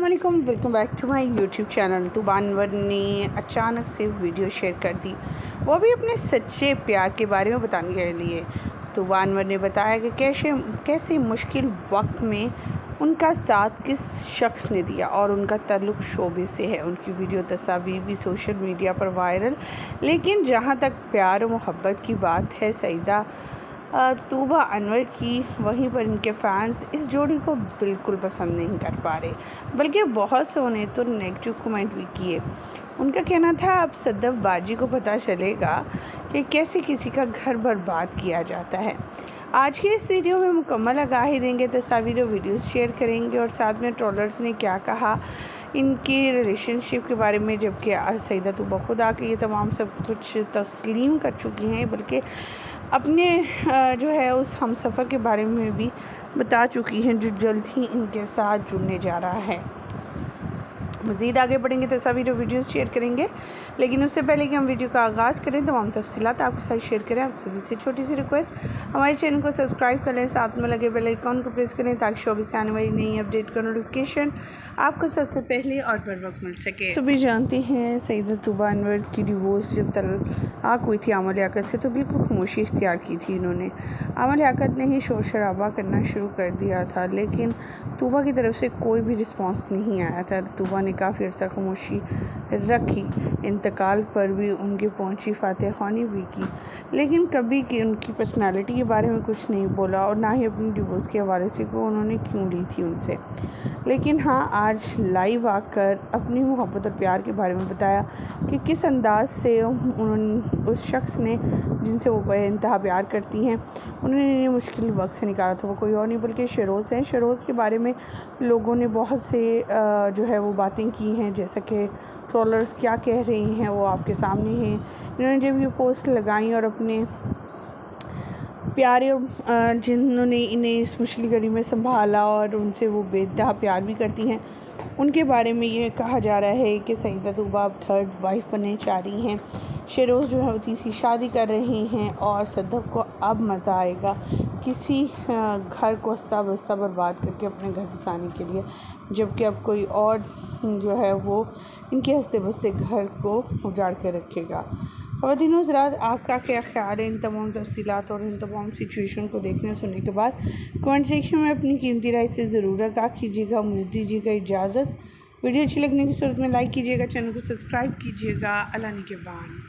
वालेकुम, welcome back to my YouTube channel. Tuba Anwar ने अचानक से वीडियो शेयर कर दी, वो भी अपने सच्चे प्यार के बारे में बताने के लिए। तूबा अनवर ने बताया कि कैसे मुश्किल वक्त में उनका साथ किस शख्स ने दिया और उनका ताल्लुक़ शोबे से है। उनकी वीडियो तस्वीर भी सोशल मीडिया पर वायरल, लेकिन जहाँ तक प्यार और मोहब्बत की बात है सईदा तूबा अनवर की, वहीं पर इनके फैंस इस जोड़ी को बिल्कुल पसंद नहीं कर पा रहे, बल्कि बहुत से ने तो नेगेटिव कमेंट भी किए। उनका कहना था अब सदफ बाजी को पता चलेगा कि कैसे किसी का घर बर्बाद किया जाता है। आज के इस वीडियो में मुकम्मल आगाही देंगे, तस्वीर और वीडियोस शेयर करेंगे और साथ में ट्रोलर्स ने क्या कहा इनकी रिलेशनशिप के बारे में, जबकि सईदा तूबा खुद आके ये तमाम सब कुछ तस्लीम कर चुकी हैं, बल्कि अपने जो है उस हमसफ़र के बारे में भी बता चुकी हैं जो जल्द ही इनके साथ जुड़ने जा रहा है। मज़ीद आगे बढ़ेंगे, तस्वीर और वीडियोस शेयर करेंगे, लेकिन उससे पहले कि हम वीडियो का आगाज़ करें तमाम तफसीलात आपके साथ शेयर करें। आप सभी से छोटी सी रिक्वेस्ट, हमारे चैनल को सब्सक्राइब कर लें, साथ में लगे बेल आइकॉन को प्रेस करें ताकि शोबे से आने वाली नई अपडेट का नोटिफिकेशन आपको सबसे पहले और बर वक्त मिल सके। सभी जानते हैं सईदा तूबा अनवर की डिवोर्स जब तलाक हुई थी आमर लियाकत से, तो बिल्कुल खामोशी इख्तियार की थी इन्होंने। आमर लियाकत ने ही शोर शराबा करना शुरू कर दिया था, लेकिन तूबा की तरफ से कोई भी रिस्पॉन्स नहीं आया था। तूबा ने काफ़ी अर्सा खामोशी रखी, इंतकाल पर भी उनकी पहुंची, फातिहा ख़्वानी भी की, लेकिन कभी कि उनकी पर्सनालिटी के बारे में कुछ नहीं बोला और ना ही अपनी डिवोर्स के हवाले से को उन्होंने क्यों ली थी उनसे। लेकिन हाँ, आज लाइव आकर अपनी मोहब्बत और प्यार के बारे में बताया कि किस अंदाज से उस शख्स ने जिनसे वो बेइंतहा प्यार करती हैं, उन्होंने मुश्किल वक्त से निकाला था। वो कोई और नहीं बल्कि शरोज़ हैं। शरोज़ के बारे में लोगों ने बहुत से जो है वो बातें की हैं, जैसा कि ट्रोलर्स क्या कह रही हैं वो आपके सामने हैं। इन्होंने जब ये पोस्ट लगाई और अपने प्यारे जिन्होंने इन्हें इस मुश्किल घड़ी में संभाला और उनसे वो बेइंतहा प्यार भी करती हैं, उनके बारे में ये कहा जा रहा है कि सईदा तूबा अब थर्ड वाइफ बनने जा रही हैं। शेरोज़ जो है वो तीसरी शादी कर रही हैं और सदफ को अब मज़ा आएगा किसी घर को हंसता बसता बर्बाद करके अपने घर बसाने के लिए, जबकि अब कोई और जो है वो इनके हंसते बसते घर को उजाड़ के रखेगा। ख़वातीन हज़रात, आपका क्या ख्याल है इन तमाम तफसीलात और इन तमाम सिचुएशन को देखने सुनने के बाद? कमेंट सेक्शन में अपनी कीमती राय से ज़रूर आगाह कीजिएगा। मुझे दीजिएगा इजाज़त। वीडियो अच्छी लगने की सूरत में लाइक कीजिएगा, चैनल को सब्सक्राइब कीजिएगा। अल्लाह निगहबान।